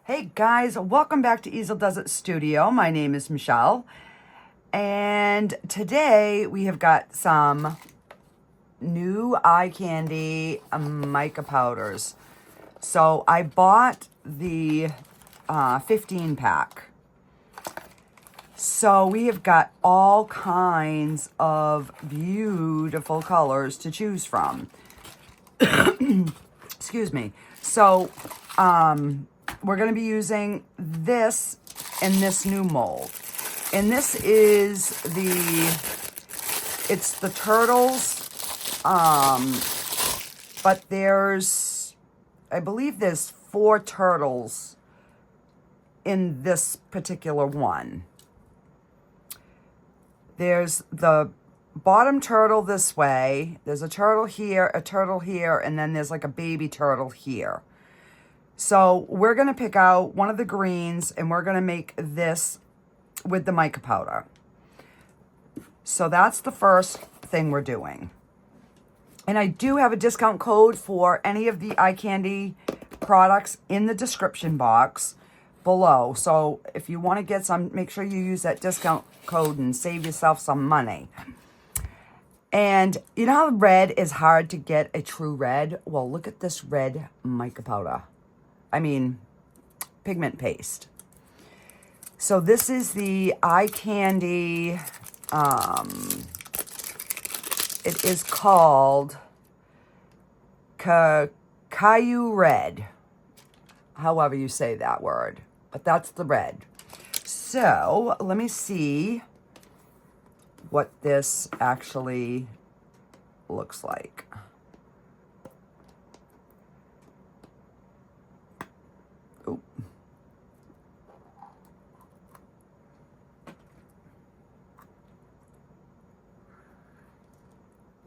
Hey guys, welcome back to Easeldoesitstudio. My name is Michelle, and today we have got some new eye candy mica powders. So I bought the 15 pack. So we have got all kinds of beautiful colors to choose from. Excuse me. So, we're going to be using this in this new mold. And this is it's the turtles, but I believe there's 4 turtles in this particular one. There's the bottom turtle this way, there's a turtle here, and then there's like a baby turtle here. So we're going to pick out one of the greens and we're going to make this with the mica powder. So that's the first thing we're doing. And I do have a discount code for any of the eye candy products in the description box below. So if you want to get some, make sure you use that discount code and save yourself some money. And you know how red is hard to get a true red? Well, look at this red mica powder. I mean, pigment paste. So this is the eye candy, it is called Caillou Red, however you say that word, but that's the red. So let me see what this actually looks like. Oh.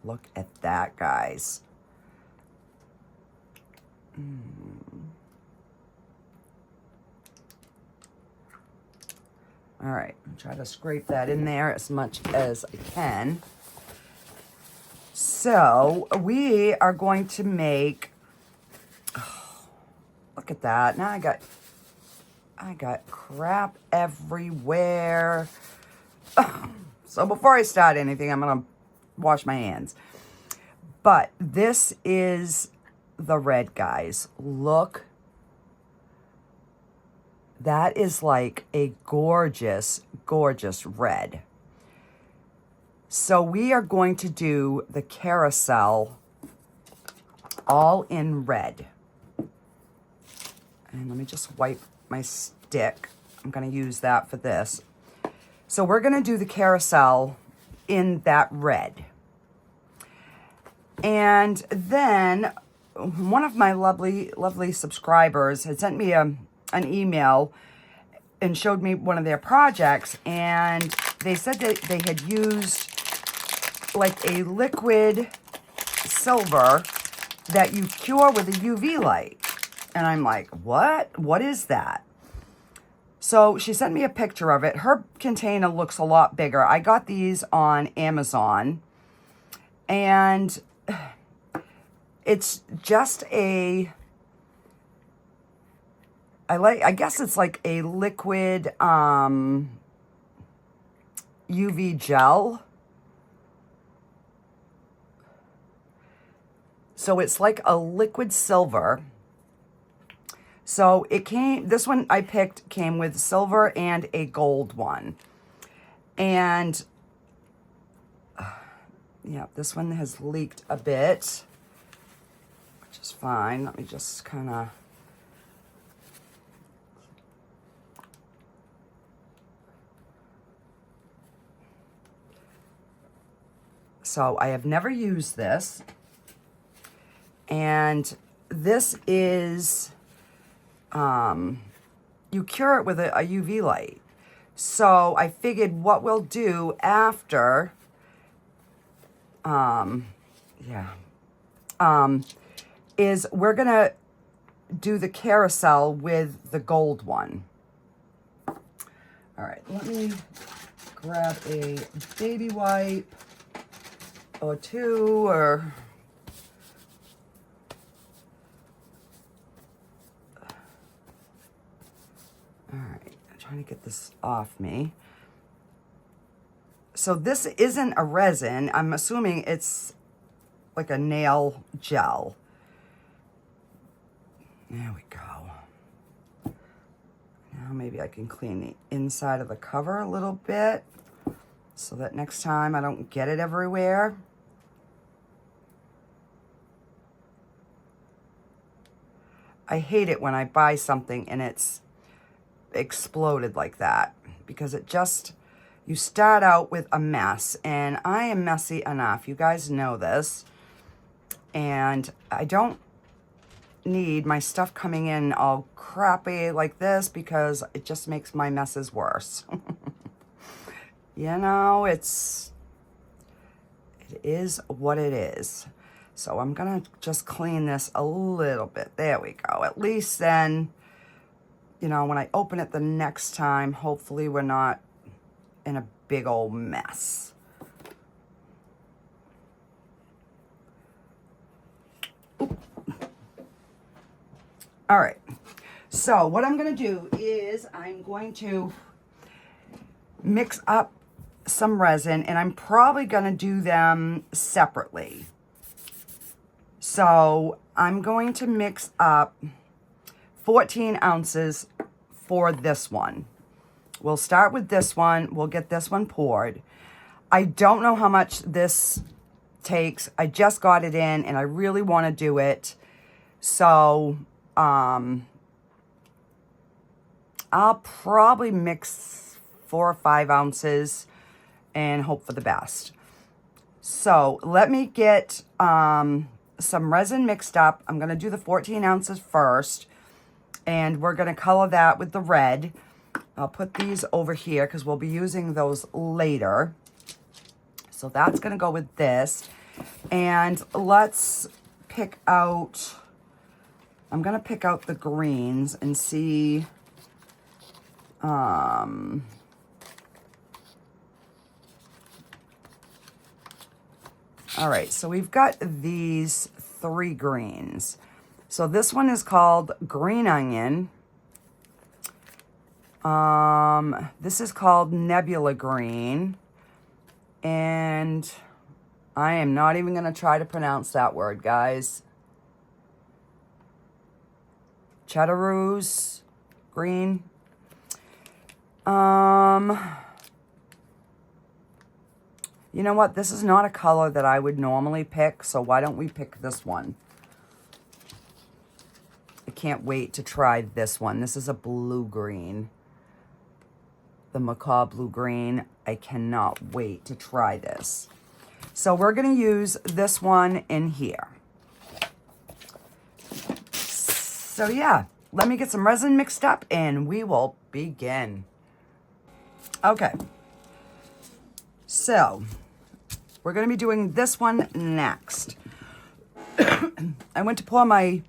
Look at that, guys. All right, try to scrape that in there as much as I can. So we are going to make, look at that. Now I got crap everywhere. So before I start anything, I'm gonna wash my hands. But this is the red, guys. Look. That is like a gorgeous, gorgeous red. So we are going to do the carousel all in red. And let me just wipe my stick. I'm going to use that for this. So we're going to do the carousel in that red. And then one of my lovely, lovely subscribers had sent me an email and showed me one of their projects, and they said that they had used like a liquid silver that you cure with a UV light. And I'm like, what? What is that? So she sent me a picture of it. Her container looks a lot bigger. I got these on Amazon, and it's just I guess it's like a liquid UV gel. So it's like a liquid silver. So this one I picked came with silver and a gold one. And yeah, this one has leaked a bit, which is fine. Let me just kind of, so I have never used this. And this is, you cure it with a UV light. So I figured what we'll do after, is we're going to do the carousel with the gold one. All right, let me grab a baby wipe or two, or trying to get this off me. So this isn't a resin. I'm assuming it's like a nail gel. There we go. Now maybe I can clean the inside of the cover a little bit so that next time I don't get it everywhere. I hate it when I buy something and it's exploded like that, because it just, you start out with a mess, and I am messy enough. You guys know this. And I don't need my stuff coming in all crappy like this, because it just makes my messes worse. You know, it is what it is. So I'm gonna just clean this a little bit. There we go. At least then, you know, when I open it the next time, hopefully we're not in a big old mess. Oop. All right. So what I'm going to do is I'm going to mix up some resin, and I'm probably going to do them separately. So I'm going to mix up 14 ounces for this one. We'll start with this one. We'll get this one poured. I don't know how much this takes. I just got it in and I really want to do it. So I'll probably mix 4 or 5 ounces and hope for the best. So let me get some resin mixed up. I'm going to do the 14 ounces first, and we're going to color that with the red. I'll put these over here because we'll be using those later. So that's going to go with this. And let's pick out, I'm going to pick out the greens and see, all right, so we've got these 3 greens. So this one is called Green Onion. This is called Nebula Green. And I am not even going to try to pronounce that word, guys. Chartreuse Green. You know what? This is not a color that I would normally pick, so why don't we pick this one? I can't wait to try this one. This is a blue green. The macaw blue green. I cannot wait to try this. So we're going to use this one in here. So yeah, let me get some resin mixed up and we will begin. Okay. So we're going to be doing this one next. I went to pour my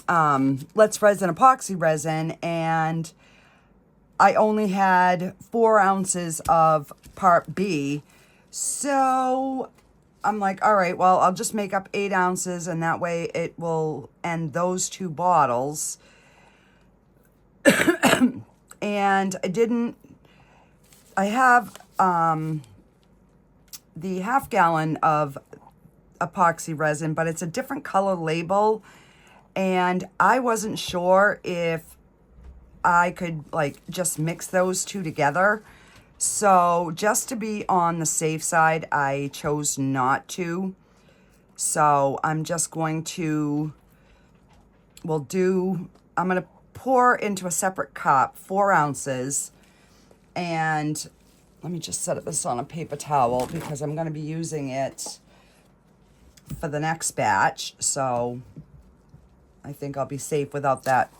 Let's Resin epoxy resin, and I only had 4 ounces of part B. So I'm like, all right, well, I'll just make up 8 ounces, and that way it will end those 2 bottles. And I have the half gallon of epoxy resin, but it's a different color label. And I wasn't sure if I could like just mix those 2 together. So just to be on the safe side, I chose not to. So I'm just going to, I'm going to pour into a separate cup 4 ounces. And let me just set this on a paper towel because I'm going to be using it for the next batch. So I think I'll be safe without that.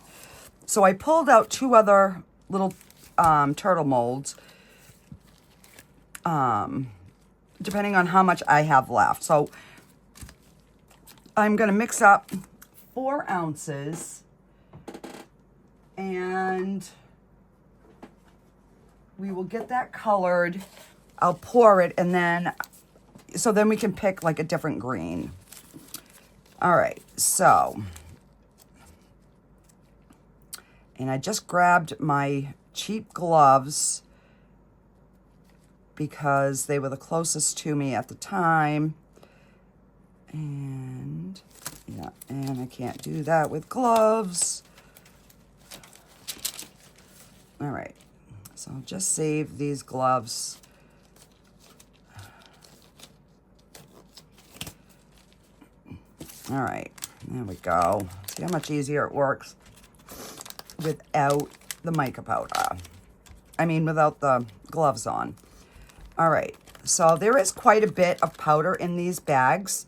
So I pulled out 2 other little turtle molds, depending on how much I have left. So I'm going to mix up 4 ounces, and we will get that colored. I'll pour it, and then, so then we can pick like a different green. All right, so, and I just grabbed my cheap gloves because they were the closest to me at the time. And yeah, and I can't do that with gloves. All right, so I'll just save these gloves. All right, there we go. See how much easier it works without the mica powder. I mean, without the gloves on. All right, so there is quite a bit of powder in these bags.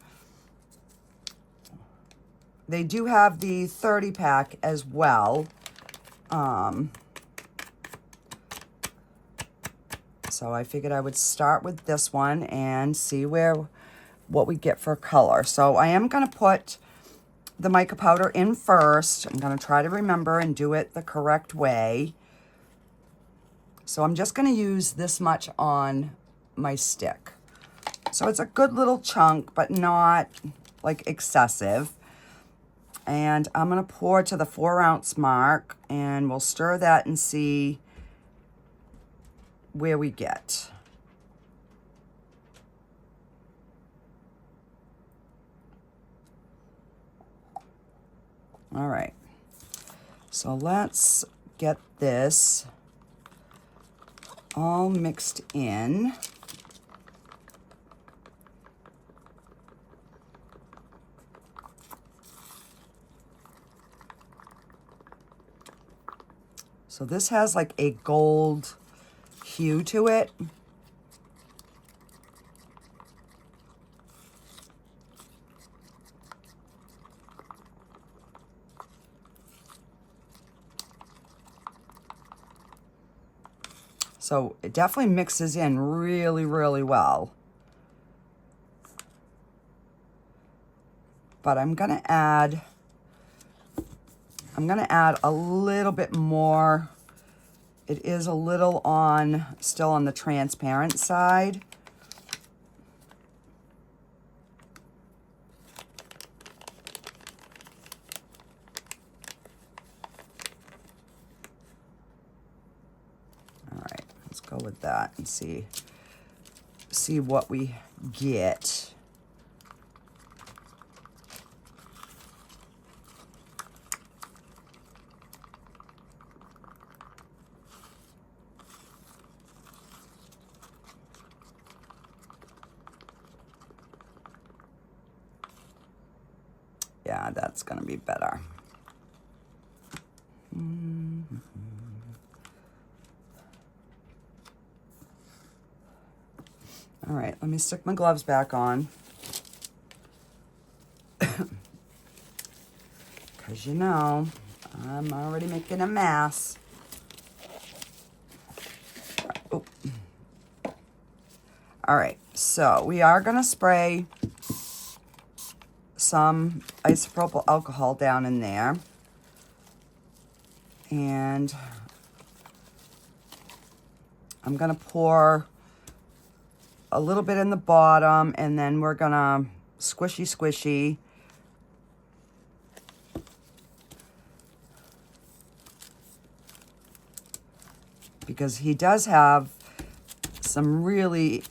They do have the 30 pack as well. So I figured I would start with this one and see what we get for color. So I am going to put the mica powder in first. I'm going to try to remember and do it the correct way. So I'm just going to use this much on my stick. So it's a good little chunk, but not like excessive. And I'm going to pour to the 4-ounce mark, and we'll stir that and see where we get. All right, so let's get this all mixed in. So this has like a gold hue to it. So it definitely mixes in really, really well. But I'm gonna add a little bit more. It is a little still on the transparent side. All right, let's go with that and see what we get. Yeah, that's gonna be better. All right, let me stick my gloves back on. Because you know, I'm already making a mess. Oh. All right, so we are gonna spray some isopropyl alcohol down in there. And I'm gonna pour a little bit in the bottom, and then we're gonna squishy. Because he does have some really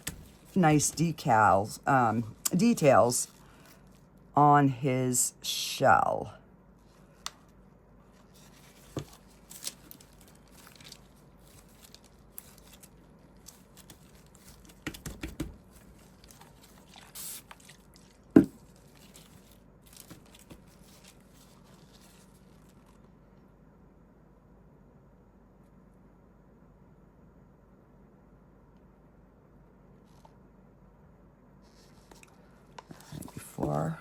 nice details on his shell. Before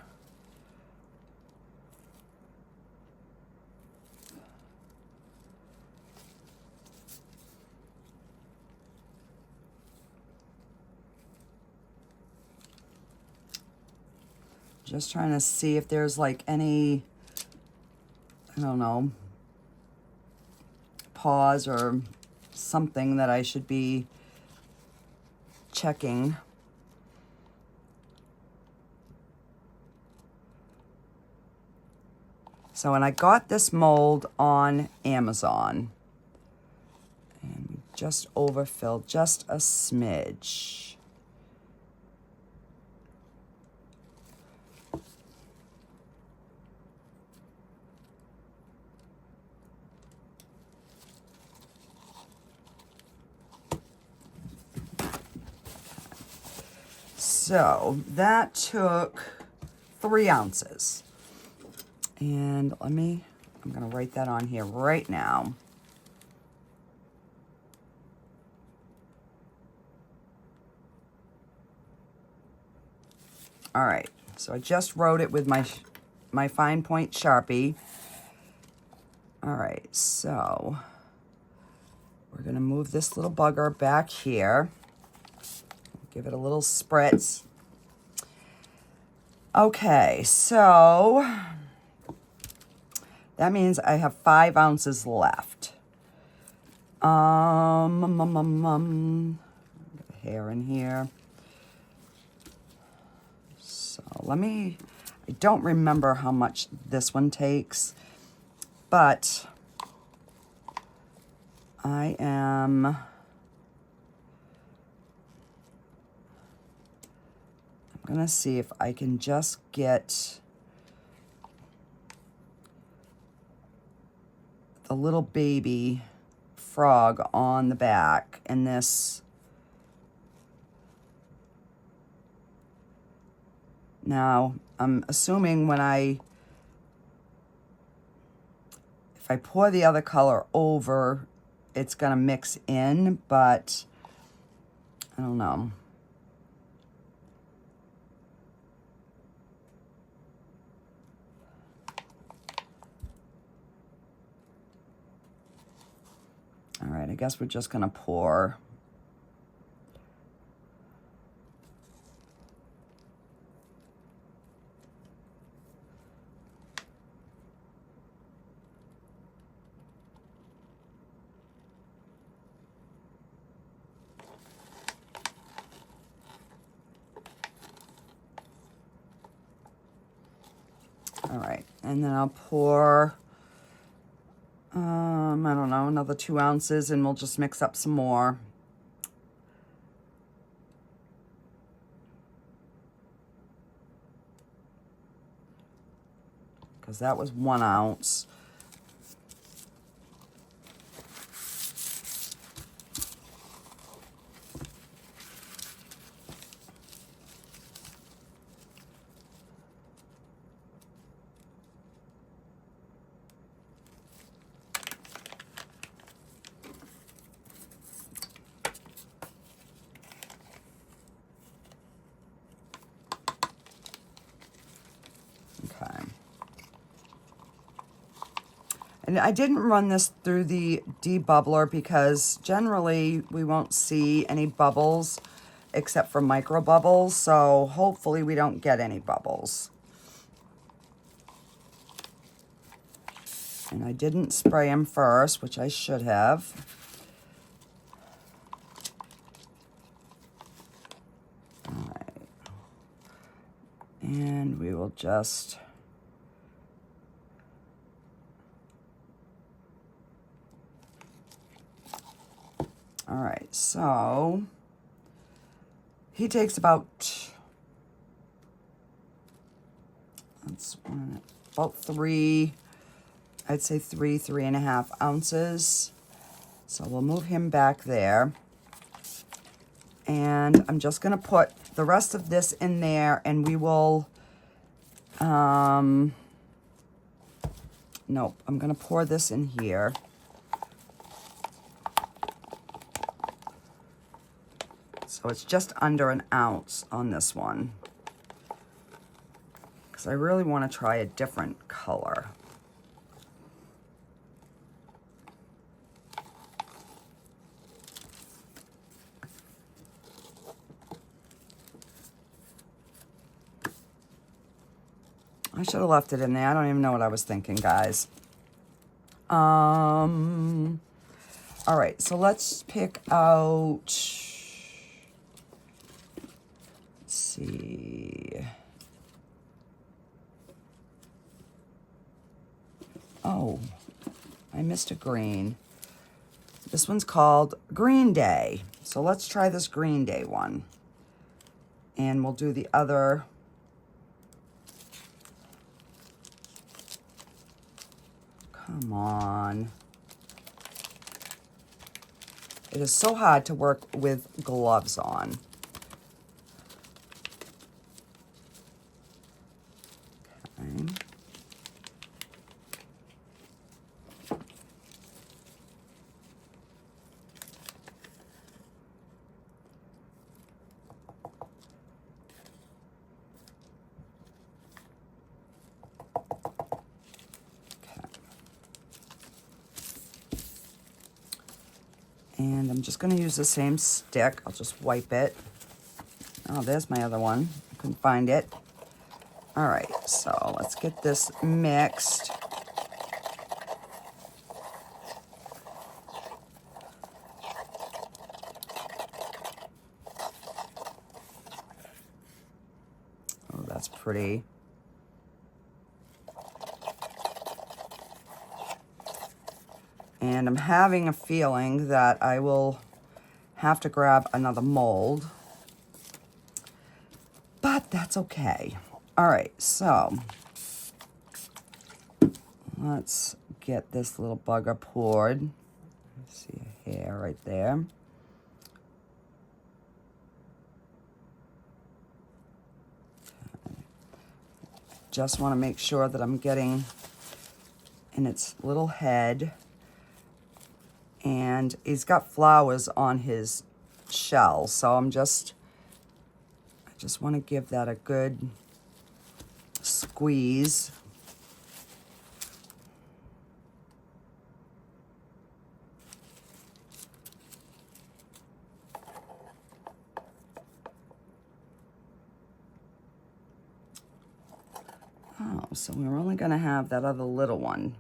just trying to see if there's like any, I don't know, pause or something that I should be checking. So, and I got this mold on Amazon. And we just overfill just a smidge. So that took 3 ounces. And I'm gonna write that on here right now. All right, so I just wrote it with my fine point Sharpie. All right, so we're gonna move this little bugger back here. Give it a little spritz. Okay, so that means I have 5 ounces left. Get the hair in here. So I don't remember how much this one takes, but I'm gonna see if I can just get the little baby frog on the back in this. Now, I'm assuming if I pour the other color over, it's gonna mix in, but I don't know. All right, I guess we're just gonna pour. All right, and then I'll pour, I don't know, another 2 ounces, and we'll just mix up some more. Because that was 1 ounce. And I didn't run this through the debubbler because generally we won't see any bubbles except for micro bubbles. So hopefully we don't get any bubbles. And I didn't spray them first, which I should have. All right. And we will just... All right, so he takes about, about 3, I'd say 3.5 ounces. So we'll move him back there. And I'm just gonna put the rest of this in there, and we will, nope, I'm gonna pour this in here. So it's just under 1 ounce on this one, because I really want to try a different color. I should have left it in there. I don't even know what I was thinking, guys. All right, so let's pick out... see. Oh, I missed a green. This one's called Green Day. So let's try this Green Day one. And we'll do the other. Come on. It is so hard to work with gloves on. Okay. And I'm just going to use the same stick. I'll just wipe it. Oh, there's my other one. I couldn't find it. All right, so let's get this mixed. Oh, that's pretty. And I'm having a feeling that I will have to grab another mold, but that's okay. All right, so let's get this little bugger poured. See a hair right there. Okay. Just want to make sure that I'm getting in its little head. And he's got flowers on his shell, so I just want to give that a good squeeze. Oh, so we're only going to have that other little one.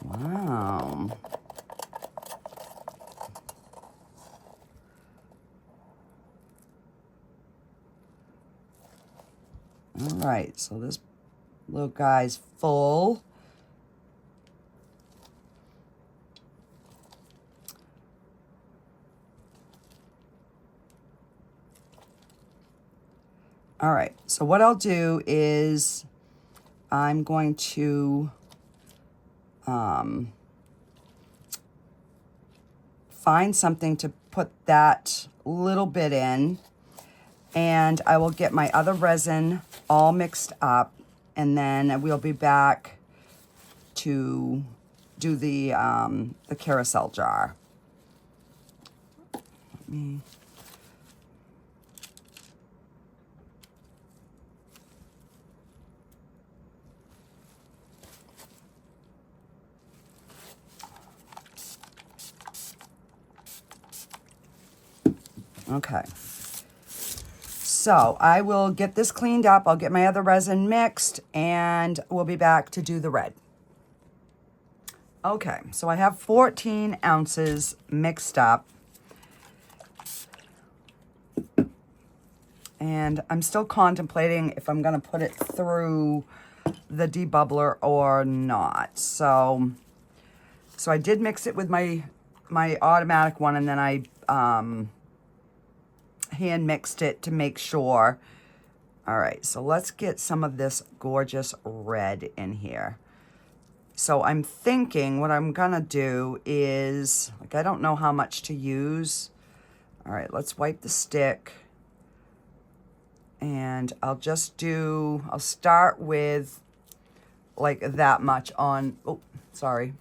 Wow. All right, so this little guy's full. All right, so what I'll do is I'm going to find something to put that little bit in, and I will get my other resin all mixed up, and then we'll be back to do the carousel jar. Let me... Okay, so I will get this cleaned up. I'll get my other resin mixed, and we'll be back to do the red. Okay, so I have 14 ounces mixed up. And I'm still contemplating if I'm going to put it through the debubbler or not. So I did mix it with my automatic one, and then I hand mixed it to make sure. All right, so let's get some of this gorgeous red in here. So I'm thinking what I'm gonna do is, like, I don't know how much to use. All right, let's wipe the stick. And I'll start with like that much on, oh, sorry.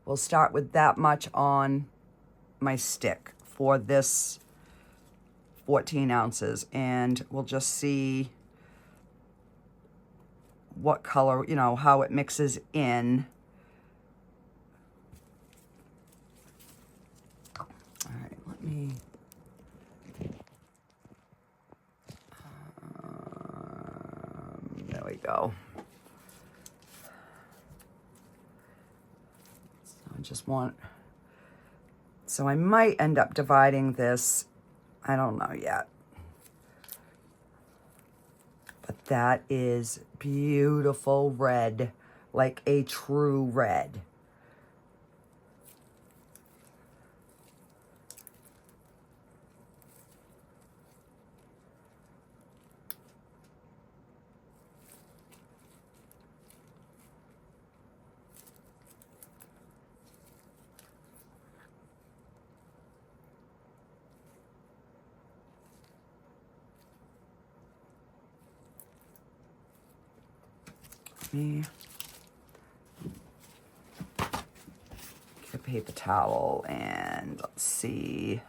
We'll start with that much on my stick for this 14 ounces, and we'll just see what color, you know, how it mixes in. All right, let me, there we go. So I just want, so I might end up dividing this, I don't know yet. But that is beautiful red, like a true red. Me get a paper towel and let's see.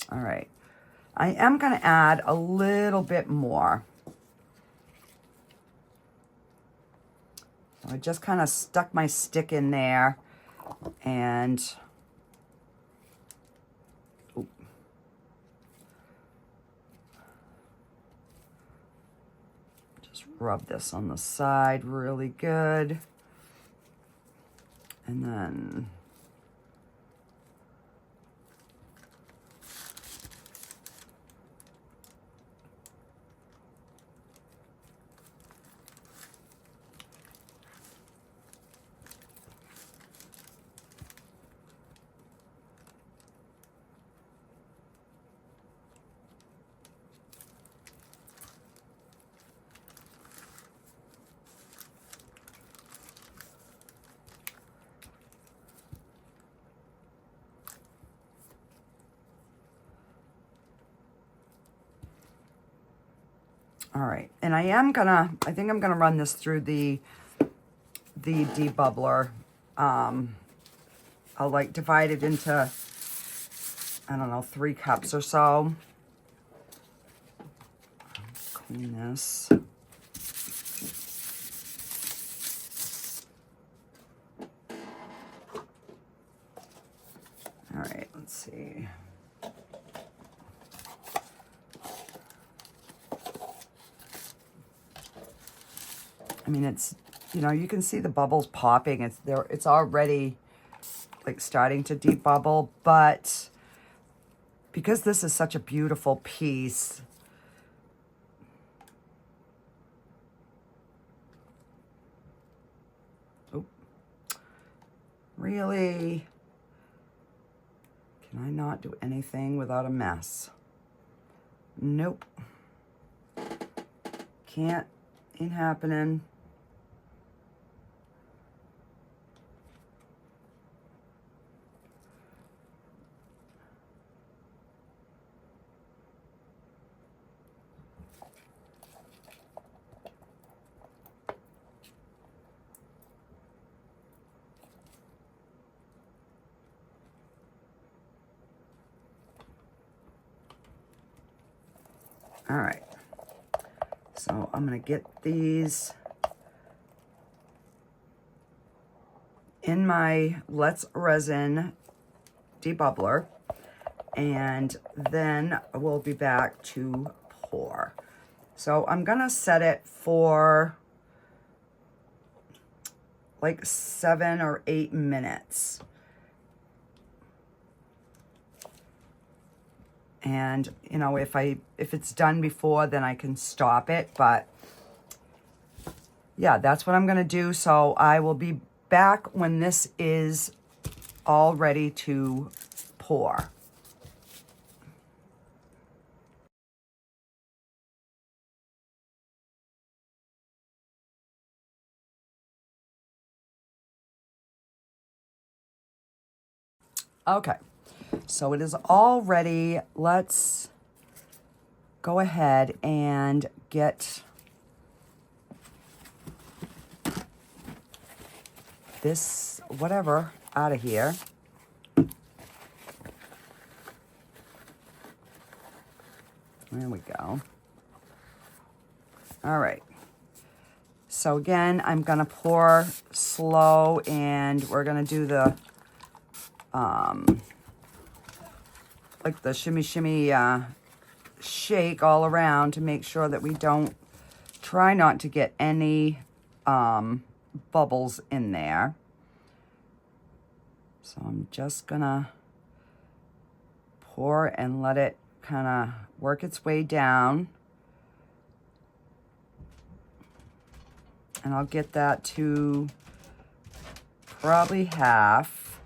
All right, I am going to add a little bit more. So I just kind of stuck my stick in there and rub this on the side really good. And then all right, and I think I'm gonna run this through the debubbler. I'll like divide it into, I don't know, 3 cups or so. Clean this. All right, let's see. I mean, it's, you know, you can see the bubbles popping. It's there. It's already like starting to deep bubble, but because this is such a beautiful piece, really, can I not do anything without a mess? Nope. Can't. Ain't happening. All right, so I'm gonna get these in my Let's Resin debubbler, and then we'll be back to pour. So I'm gonna set it for like 7 or 8 minutes. And, you know, if it's done before, then I can stop it. But yeah, that's what I'm going to do. So I will be back when this is all ready to pour. Okay. So it is all ready. Let's go ahead and get this whatever out of here. There we go. All right. So again, I'm gonna pour slow, and we're gonna do the, like the shimmy shimmy shake all around to make sure that we don't, try not to get any bubbles in there. So I'm just gonna pour and let it kind of work its way down. And I'll get that to probably half.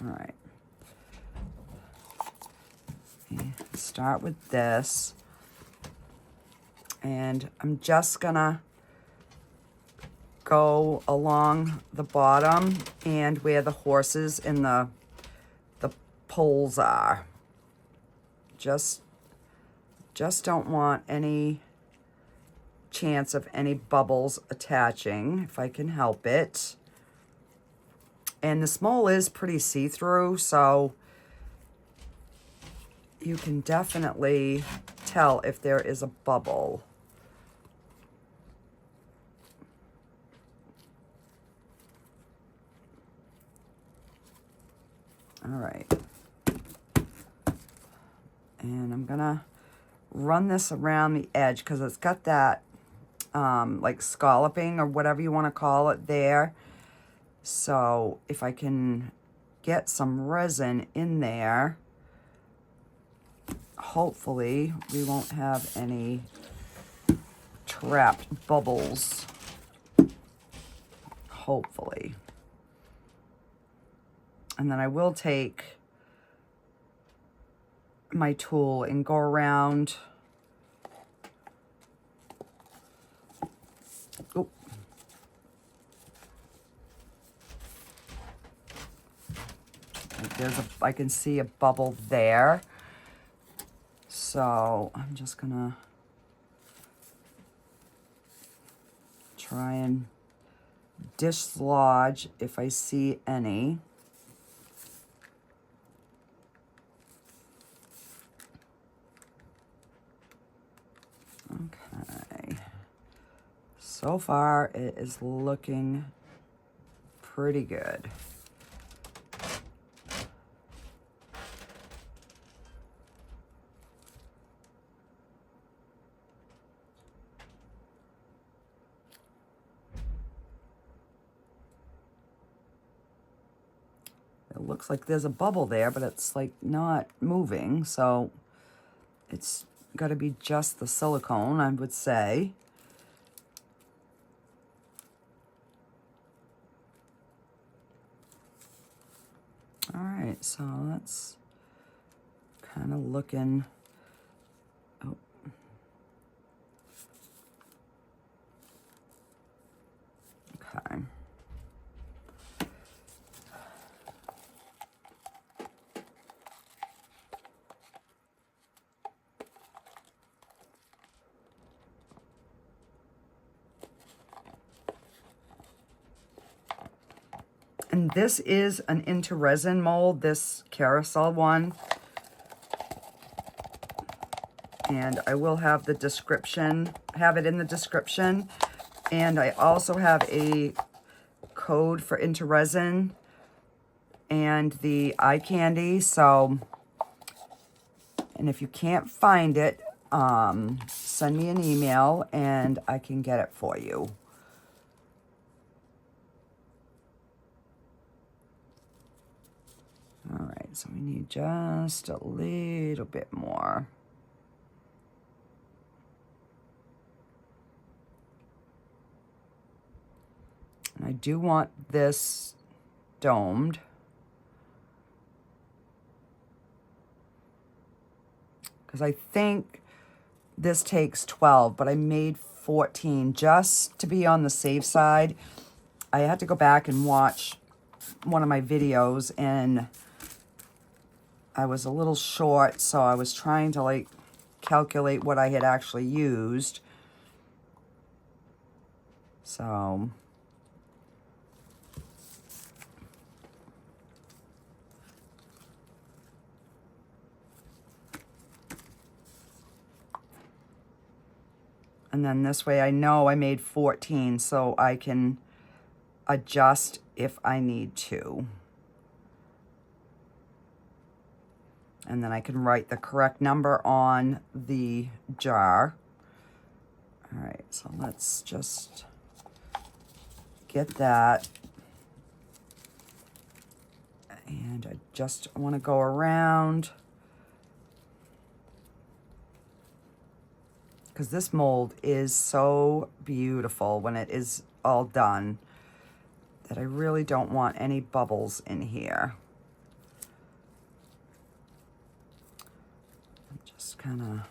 All right. Start with this. And I'm just gonna go along the bottom and where the horses and the poles are. Just don't want any chance of any bubbles attaching if I can help it. And this mold is pretty see-through, so you can definitely tell if there is a bubble. All right. And I'm gonna run this around the edge because it's got that like scalloping or whatever you want to call it there. So if I can get some resin in there, hopefully we won't have any trapped bubbles. Hopefully. And then I will take my tool and go around. Oh. I can see a bubble there. So I'm just gonna try and dislodge if I see any. Okay. So far, it is looking pretty good. It looks like there's a bubble there, but it's like not moving, so it's got to be just the silicone, I would say. All right, so that's kind of looking, oh. Okay. And this is an into resin mold, this carousel one. And I will have the description, have it in the description. And I also have a code for into resin and the eye candy. So, and if you can't find it, send me an email and I can get it for you. All right, so we need just a little bit more. And I do want this domed. Because I think this takes 12, but I made 14 just to be on the safe side. I had to go back and watch one of my videos and I was a little short, so I was trying to like calculate what I had actually used. So and then this way I know I made 14, so I can adjust if I need to. And then I can write the correct number on the jar. All right, so let's just get that. And I just want to go around, because this mold is so beautiful when it is all done that I really don't want any bubbles in here. I'm just kind of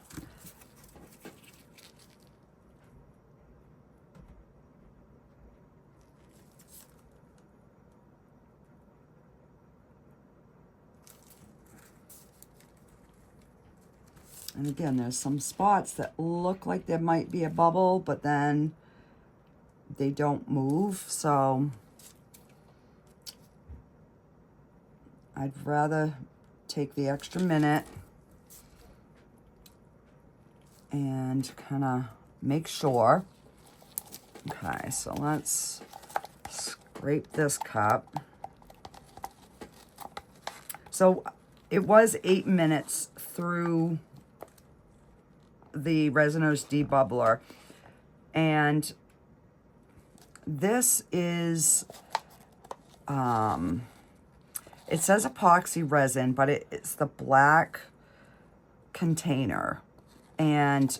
and again, there's some spots that look like there might be a bubble, but then they don't move. So I'd rather take the extra minute and kind of make sure. Okay, so let's scrape this cup. So it was 8 minutes through the Resin Snake debubbler, and this is it says epoxy resin, but it's the black container, and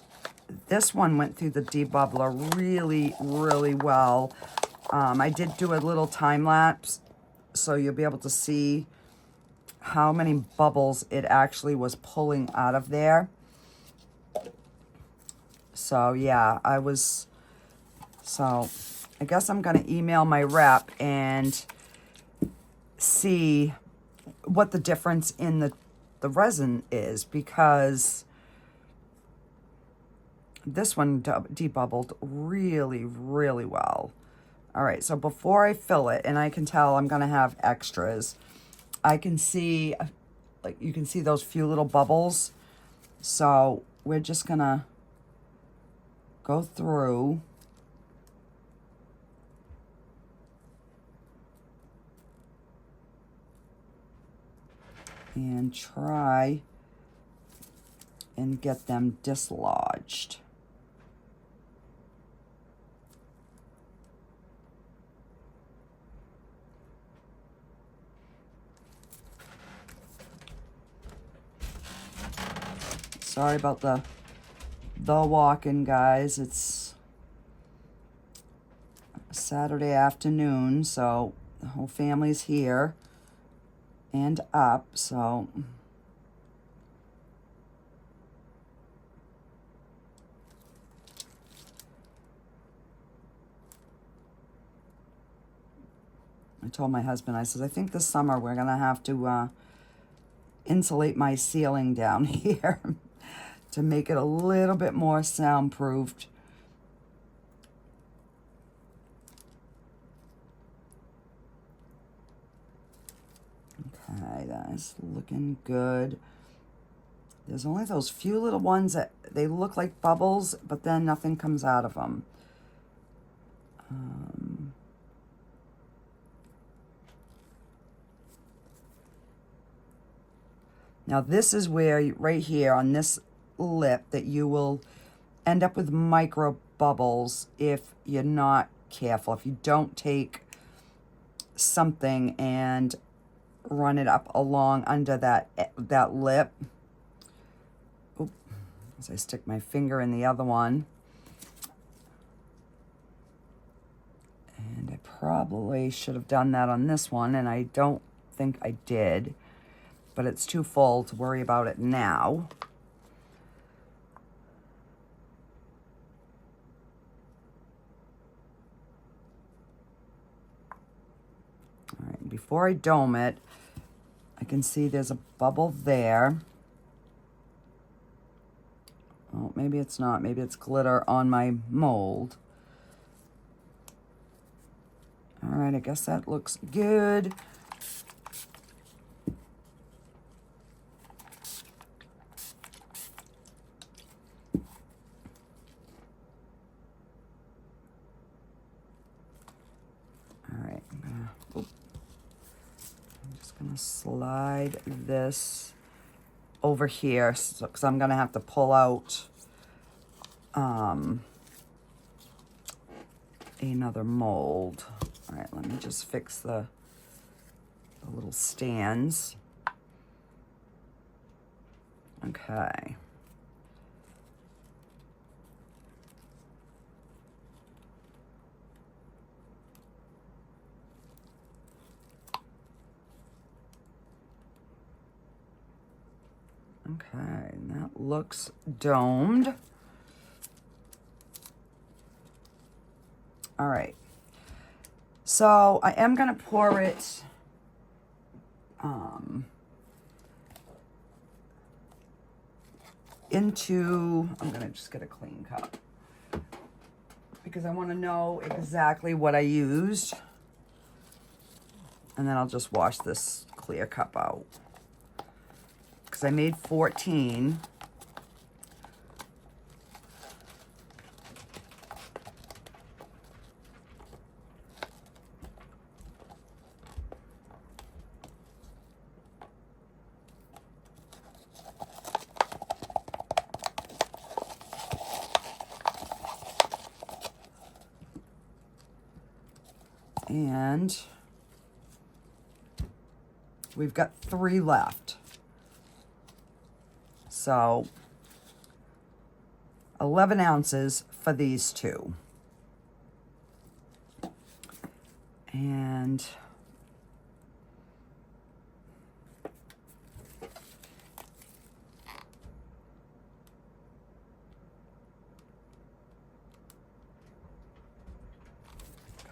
this one went through the debubbler really, really well. I did do a little time lapse, so you'll be able to see how many bubbles it actually was pulling out of there. So yeah, I guess I'm gonna email my rep and see what the difference in the resin is, because this one debubbled really, really well. All right, so before I fill it, and I can tell I'm gonna have extras, I can see, like, you can see those few little bubbles. So we're just gonna go through and try and get them dislodged. Sorry about the walking, guys. It's Saturday afternoon, so the whole family's here and up, so I told my husband, I said, I think this summer we're gonna have to insulate my ceiling down here to make it a little bit more soundproofed. Okay, that's looking good. There's only those few little ones that they look like bubbles, but then nothing comes out of them. Now this is where, right here on this lip, that you will end up with micro bubbles if you're not careful. If you don't take something and run it up along under that lip. Oop, as I stick my finger in the other one. And I probably should have done that on this one, and I don't think I did, but it's too full to worry about it now. All right, before I dome it, I can see there's a bubble there. Oh, maybe it's not. Maybe it's glitter on my mold. All right, I guess that looks good. All right, I'm just gonna slide this over here, because I'm gonna have to pull out another mold. All right, let me just fix the little stands. Okay. Okay, and that looks domed. All right. So I am gonna pour it into, I'm gonna just get a clean cup because I wanna know exactly what I used. And then I'll just wash this clear cup out. Because I made 14. And we've got 3 left. So 11 ounces for these 2. And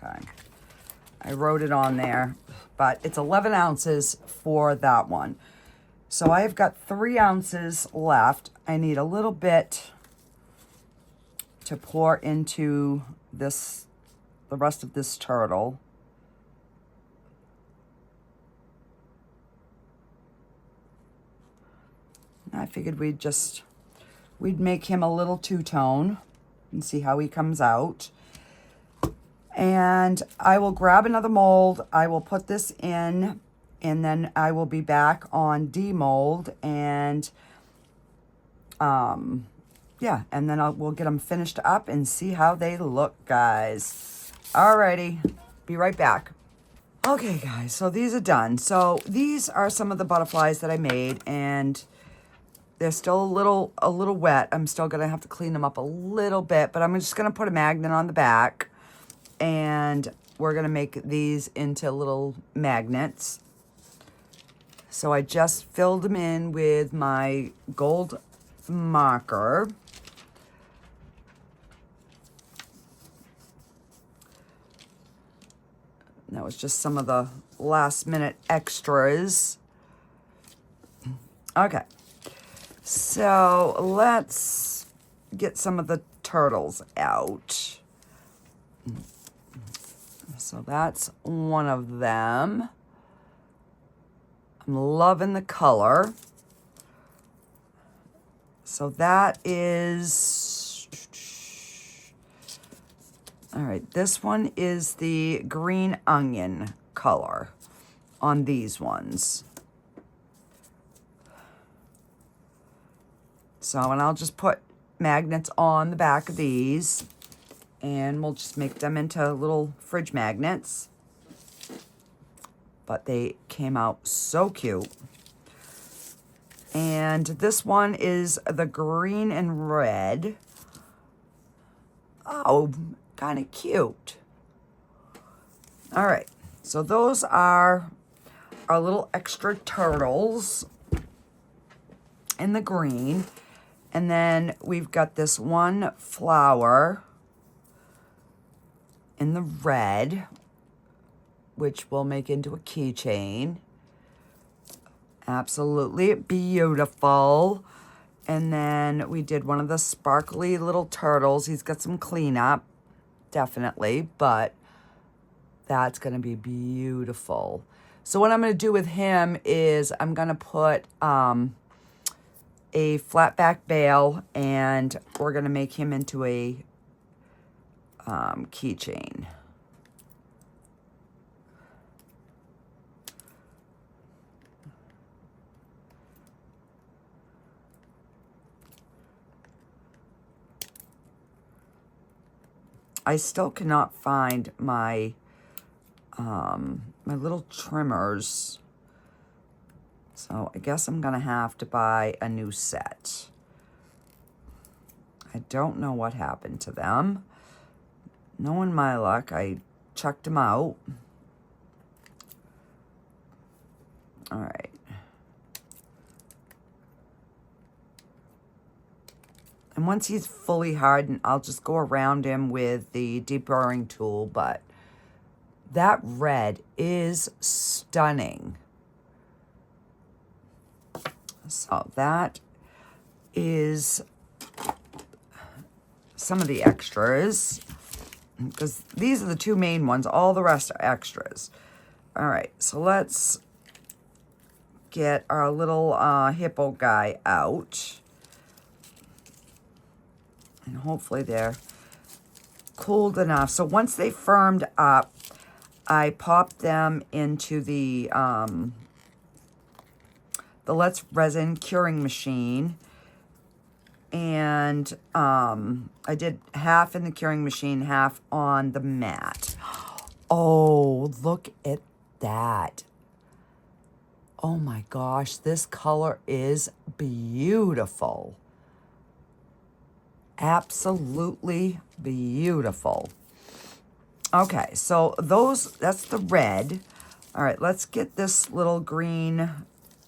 okay, I wrote it on there, but it's 11 ounces for that one. So I've got 3 ounces left. I need a little bit to pour into this, the rest of this turtle. I figured we'd make him a little two-tone and see how he comes out. And I will grab another mold. I will put this in, and then I will be back on demold, and yeah, and then we'll get them finished up and see how they look, guys. Alrighty, be right back. Okay, guys, so these are done. So these are some of the butterflies that I made, and they're still a little wet. I'm still gonna have to clean them up a little bit, but I'm just gonna put a magnet on the back, and we're gonna make these into little magnets. So I just filled them in with my gold marker. That was just some of the last minute extras. Okay, so let's get some of the turtles out. So that's one of them. I'm loving the color. So that is, all right, this one is the green onion color on these ones. So, and I'll just put magnets on the back of these, and we'll just make them into little fridge magnets. But they came out so cute. And this one is the green and red. Oh, kind of cute. All right, so those are our little extra turtles in the green. And then we've got this one flower in the red, which we'll make into a keychain. Absolutely beautiful. And then we did one of the sparkly little turtles. He's got some cleanup, definitely, but That's going to be beautiful. So what I'm going to do with him is I'm going to put a flat back bail, and we're going to make him into a keychain. I still cannot find my my little trimmers, so I guess I'm gonna have to buy a new set. I don't know what happened to them. Knowing my luck, I chucked them out. All right. And once he's fully hardened, I'll just go around him with the deburring tool, but that red is stunning. So that is some of the extras, because these are the two main ones. All the rest are extras. All right, so let's get our little hippo guy out. And hopefully they're cooled enough. So once they firmed up, I popped them into the Let's Resin curing machine. And I did half in the curing machine, half on the mat. Oh, look at that. Oh my gosh, this color is beautiful. Absolutely beautiful. Okay, so that's the red. All right, let's get this little green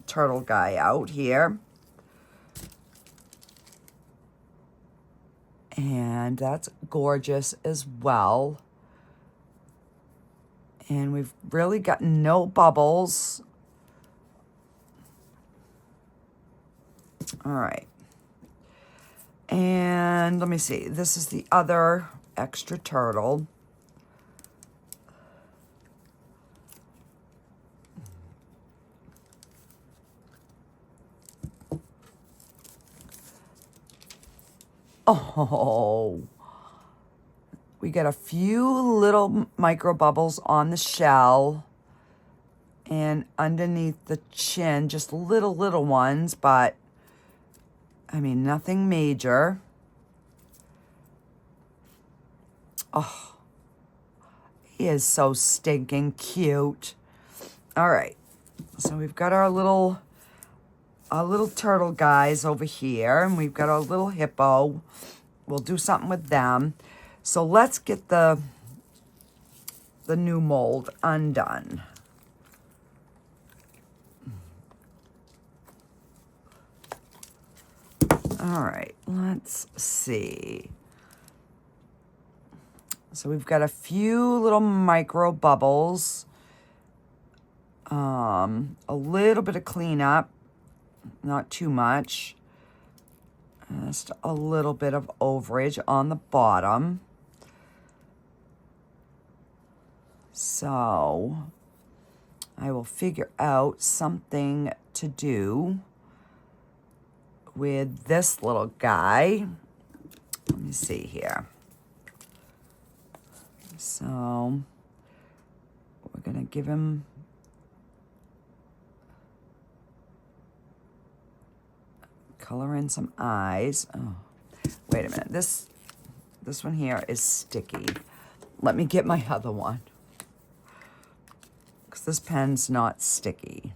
turtle guy out here. And that's gorgeous as well. And we've really got no bubbles. All right. And let me see. This is the other extra turtle. Oh, we got a few little micro bubbles on the shell and underneath the chin, just little ones, but I mean, nothing major. Oh, he is so stinking cute. All right, so we've got our little turtle guys over here, and we've got our little hippo. We'll do something with them. So let's get the new mold undone. All right, let's see. So we've got a few little micro bubbles, a little bit of cleanup, not too much, just a little bit of overage on the bottom. So I will figure out something to do with this little guy. Let me see here. So we're gonna give him color in some eyes. Oh, wait a minute. This one here is sticky. Let me get my other one, because this pen's not sticky.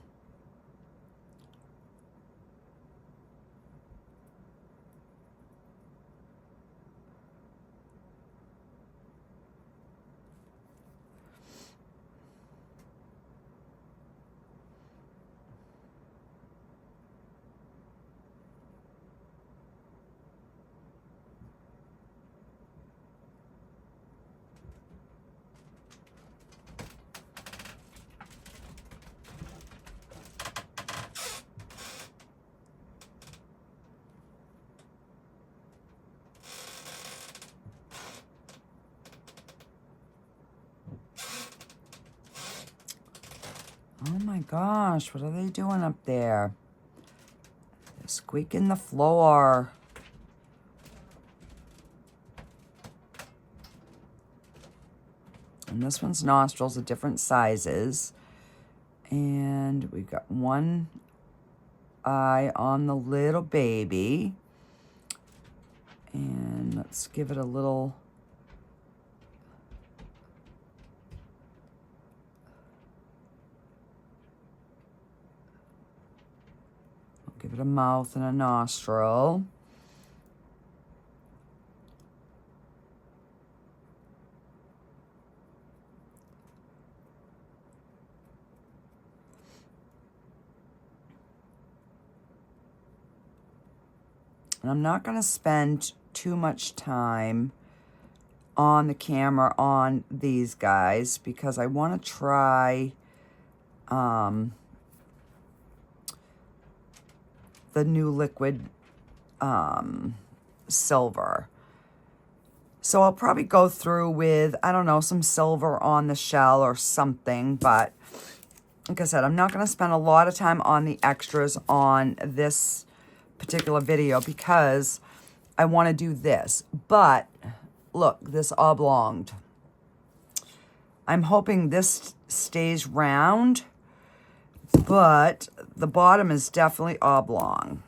Oh my gosh, what are they doing up there? They're squeaking the floor. And this one's nostrils are different sizes. And we've got one eye on the little baby. And let's give it a little... Give it a mouth and a nostril. And I'm not going to spend too much time on the camera on these guys because I want to try the new liquid silver. So I'll probably go through with, I don't know, some silver on the shell or something. But like I said, I'm not going to spend a lot of time on the extras on this particular video because I want to do this. But look, this oblonged. I'm hoping this stays round, but the bottom is definitely oblong.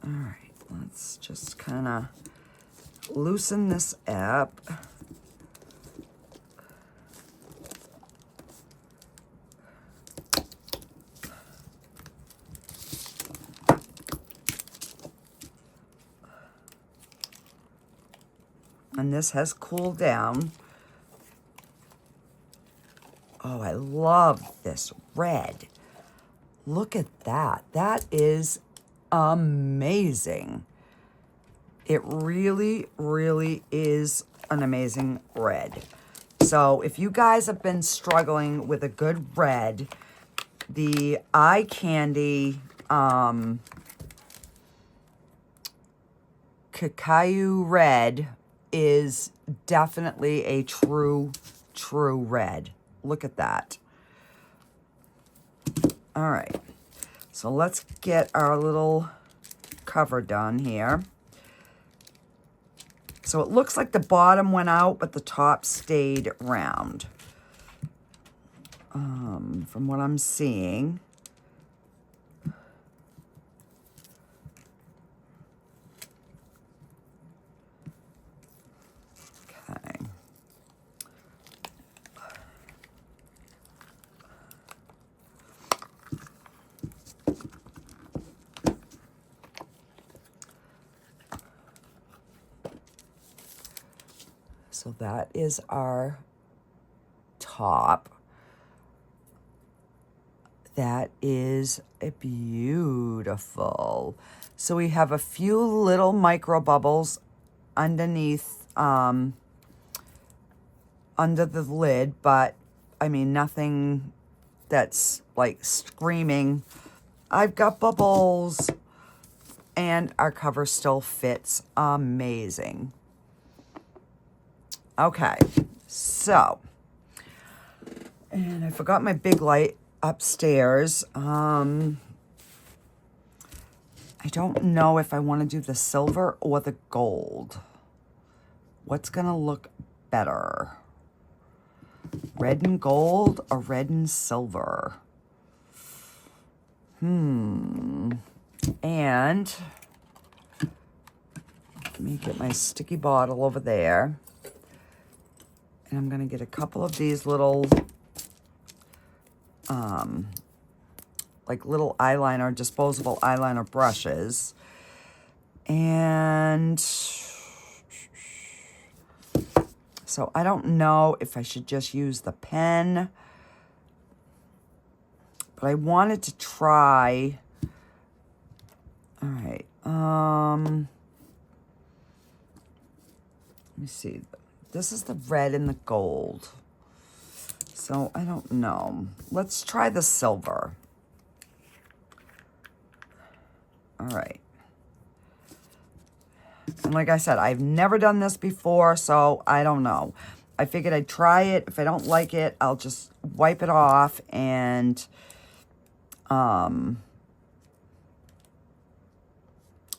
All right, let's just kind of loosen this up. And this has cooled down. Oh, I love this red. Look at that. That is amazing. It really, really is an amazing red. So if you guys have been struggling with a good red, the Eye Candy Cacao Red is definitely a true red. Look at that. All right, so let's get our little cover done here. So it looks like the bottom went out, but the top stayed round. From what I'm seeing. Okay. So that is our top. That is beautiful. So we have a few little micro bubbles underneath, under the lid, but I mean, nothing that's like screaming, I've got bubbles, and our cover still fits amazing. Okay, so, and I forgot my big light upstairs. I don't know if I want to do the silver or the gold. What's gonna look better? Red and gold or red and silver? And let me get my sticky bottle over there. And I'm gonna get a couple of these little like little eyeliner, disposable eyeliner brushes. And so I don't know if I should just use the pen, but I wanted to try. All right. Let me see. This is the red and the gold. So I don't know. Let's try the silver. All right. And like I said, I've never done this before, so I don't know. I figured I'd try it. If I don't like it, I'll just wipe it off and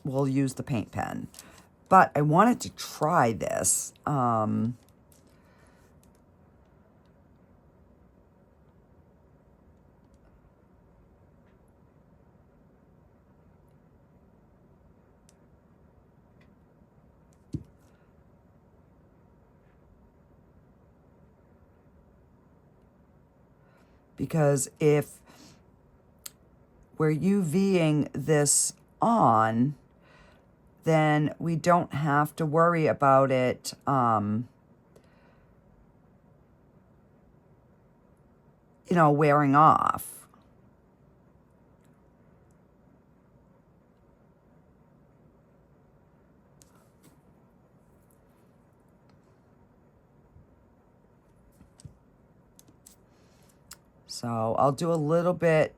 we'll use the paint pen. But I wanted to try this. Because if we're UVing this on, then we don't have to worry about it you know, wearing off. So I'll do a little bit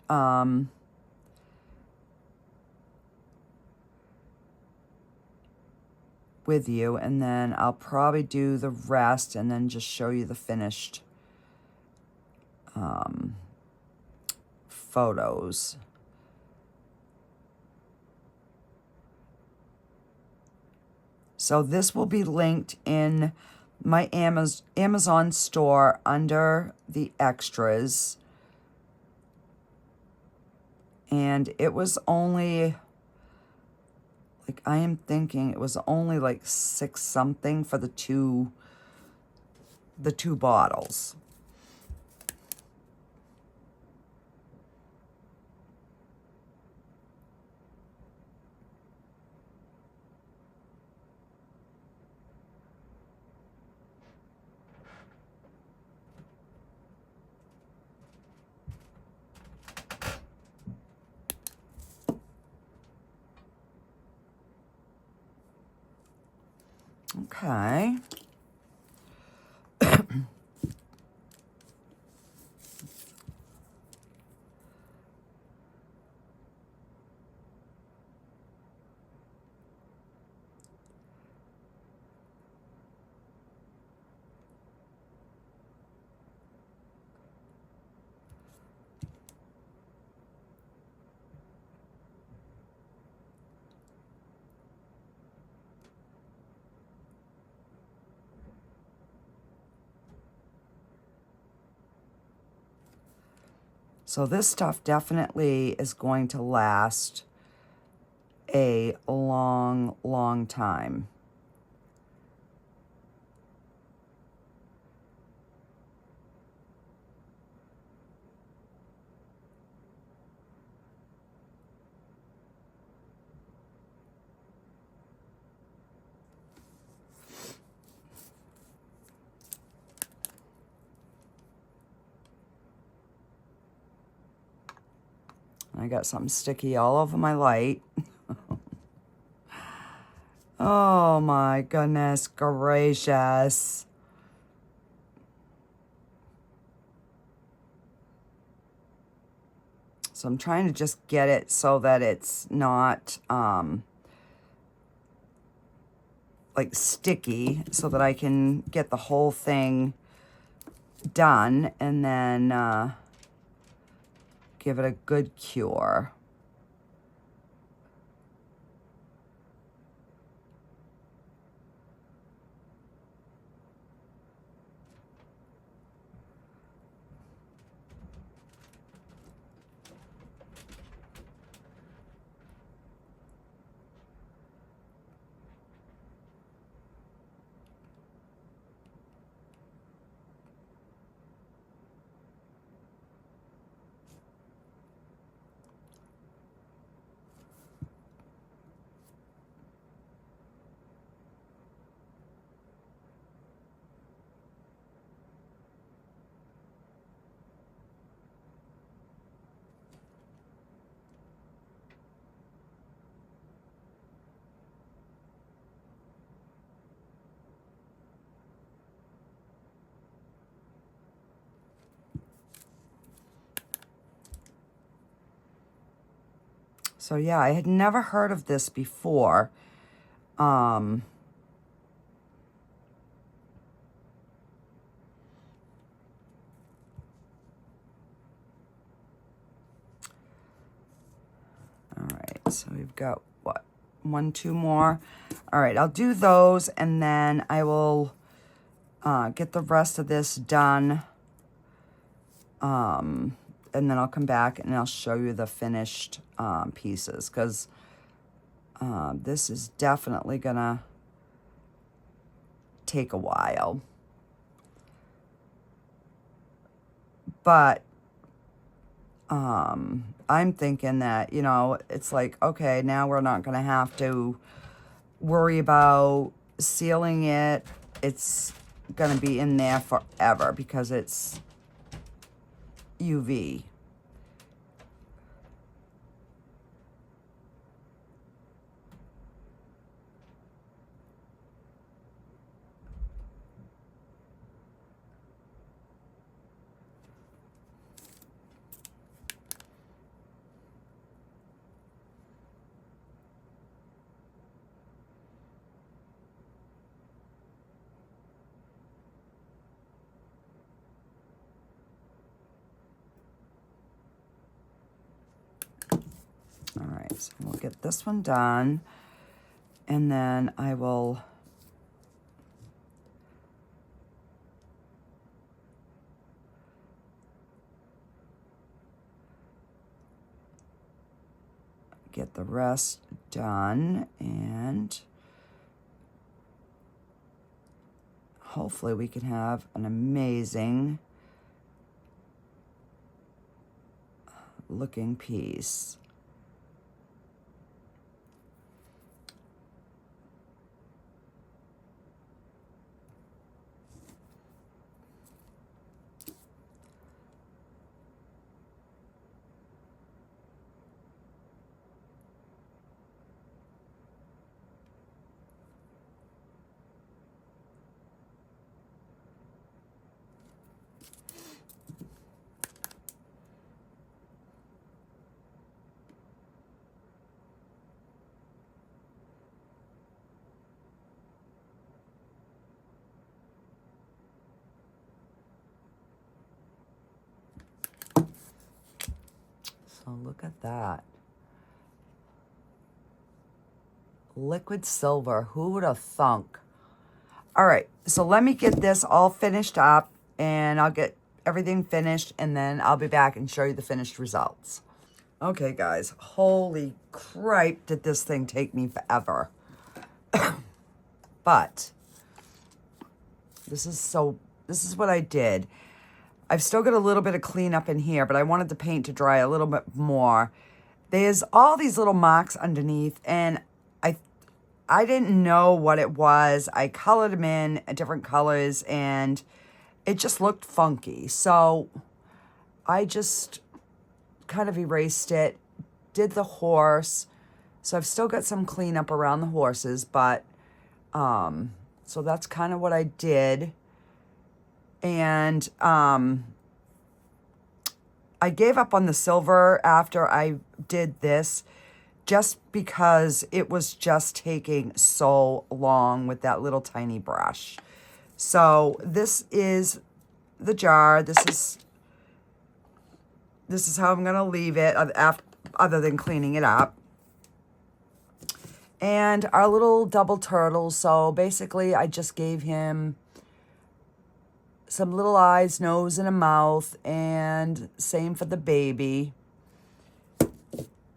with you, and then I'll probably do the rest and then just show you the finished photos. So this will be linked in my Amazon store under the extras. And it was only, like, I am thinking it was only like 6 something for the two bottles. Okay. So this stuff definitely is going to last a long, long time. I got something sticky all over my light. Oh my goodness gracious. So I'm trying to just get it so that it's not like sticky, so that I can get the whole thing done and then give it a good cure. So yeah, I had never heard of this before. All right, so we've got, what, 1, 2 more. All right, I'll do those, and then I will get the rest of this done. And then I'll come back and I'll show you the finished pieces, because this is definitely gonna take a while. But I'm thinking that, you know, it's like, okay, now we're not gonna have to worry about sealing it. It's gonna be in there forever because it's UV. All right, so we'll get this one done, and then I will get the rest done, and hopefully we can have an amazing looking piece. So look at that. Liquid silver, who would have thunk? All right, so let me get this all finished up, and I'll get everything finished, and then I'll be back and show you the finished results. Okay, guys, holy cripe, did this thing take me forever. But this is what I did. I've still got a little bit of cleanup in here, but I wanted the paint to dry a little bit more. There's all these little marks underneath, and I didn't know what it was. I colored them in different colors, and it just looked funky. So I just kind of erased it, did the horse. So I've still got some cleanup around the horses, but so that's kind of what I did. And I gave up on the silver after I did this, just because it was just taking so long with that little tiny brush. So this is the jar. This is how I'm gonna leave it, other than cleaning it up. And our little double turtle. So basically I just gave him some little eyes, nose, and a mouth, and same for the baby.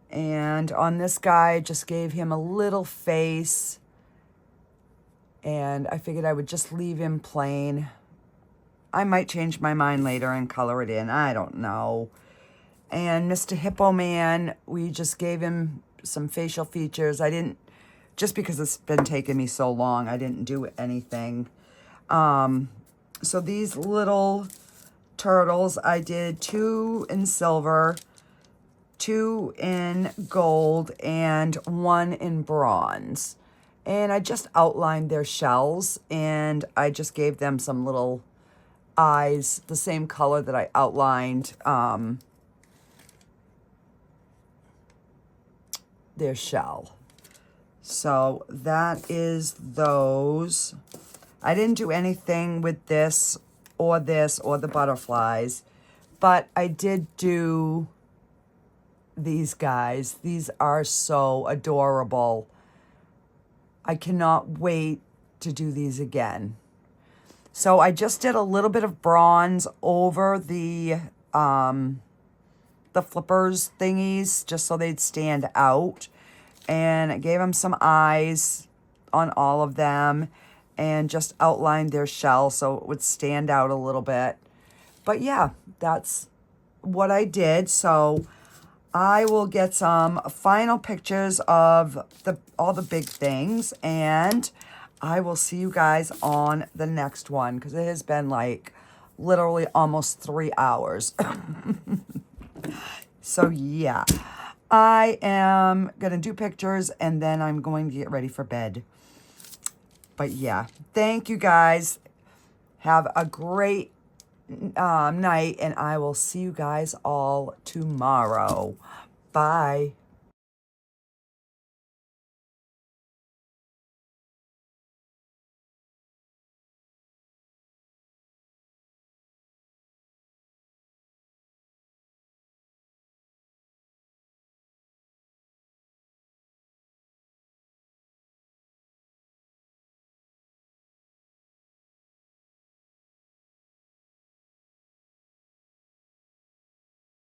And on this guy, I just gave him a little face, and I figured I would just leave him plain. I might change my mind later and color it in, I don't know. And Mr. Hippo Man, we just gave him some facial features. I didn't, just because it's been taking me so long, I didn't do anything. So these little turtles, I did 2 in silver, 2 in gold, and 1 in bronze. And I just outlined their shells, and I just gave them some little eyes, the same color that I outlined their shell. So that is those. I didn't do anything with this or the butterflies, but I did do these guys. These are so adorable. I cannot wait to do these again. So I just did a little bit of bronze over the flippers thingies just so they'd stand out. And I gave them some eyes on all of them and just outlined their shell so it would stand out a little bit. But yeah, that's what I did. So I will get some final pictures of all the big things, and I will see you guys on the next one because it has been like literally almost 3 hours. So yeah, I am going to do pictures and then I'm going to get ready for bed. But yeah, thank you guys. Have a great night, and I will see you guys all tomorrow. Bye.